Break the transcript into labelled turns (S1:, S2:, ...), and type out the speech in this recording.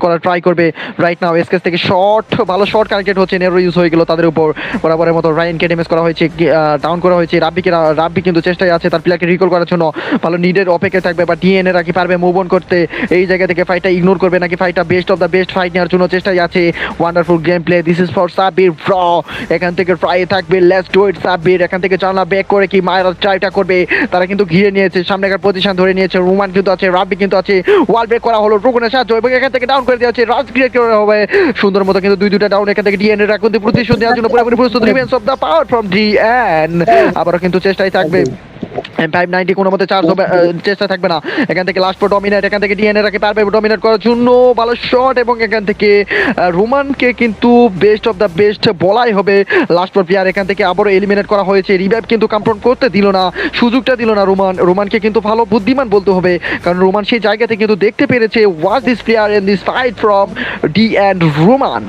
S1: করার ট্রাই করবে right now. এসকেস থেকে শর্ট, ভালো শর্ট কানেক্টেড হচ্ছে, নেরো ইউজ হয়ে গেল তাদের উপর। বরাবরের মতো রায়ানকে ড্যামেজ করা হয়েছে, ডাউন করা হয়েছে। রাব্বি কিন্তু চেষ্টায় আছে তার প্লেয়ারকে রিকল করার জন্য, ভালো নিডের অপেক্ষায় থাকবে। বা ডিএনএ রাখি পারবে মুভ অন করতে এই জায়গা থেকে, ফাইটটা ইগনোর করবে নাকি ফাইটটা best of the best fight নেওয়ার জন্য চেষ্টায় আছে। Wonderful game play, this is for Sabbir ফ্র। এখান থেকে ট্রাই থাকবে, লেটস ডু ইট সাব্বির। এখান থেকে জানলা ব্যাক করে কি মায়েরা ট্রাইটা করবে, তারা কিন্তু ঘিরে নিয়েছে, সামনেকার পজিশন ধরে নিয়েছে। রোমান কিন্তু আছে, রাব্বি কিন্তু আছে, ওয়াল ব্রেক করা হলো ড্রাগনের সাহায্য এবং এখান থেকে ডাউন করে দেওয়া হচ্ছে। রাজ ক্রিয়েট করা হবে সুন্দর মতো, কিন্তু দুইটা ডাউন। এখান থেকে ডিএনএ রাখুন প্রতিশোধ নেওয়ার জন্য পুরোপুরি প্রস্তুত। Revenge of the power from DN আবারও কিন্তু চেষ্টায় থাকবে। M590 কোনো মতে চার্জ হবে, চেষ্টা থাকবে না। এখান থেকে লাস্ট পর ডমিনেট, এখান থেকে ডিএনএ রাখে পারবে ডমিনেট করার জন্য, ভালো শট। এবং এখান থেকে রোমানকে কিন্তু বেস্ট অফ দ্য বেস্ট বলাই হবে। লাস্ট পর প্লেয়ার এখান থেকে আবারও এলিমিনেট করা হয়েছে। রিভাইভ কিন্তু কমপ্লিট করতে দিল না, সুযোগটা দিল না রোমানকে কিন্তু ভালো বুদ্ধিমান বলতে হবে, কারণ রোমান সেই জায়গাতে কিন্তু দেখতে পেরেছে was this player in this fight from D and Roman.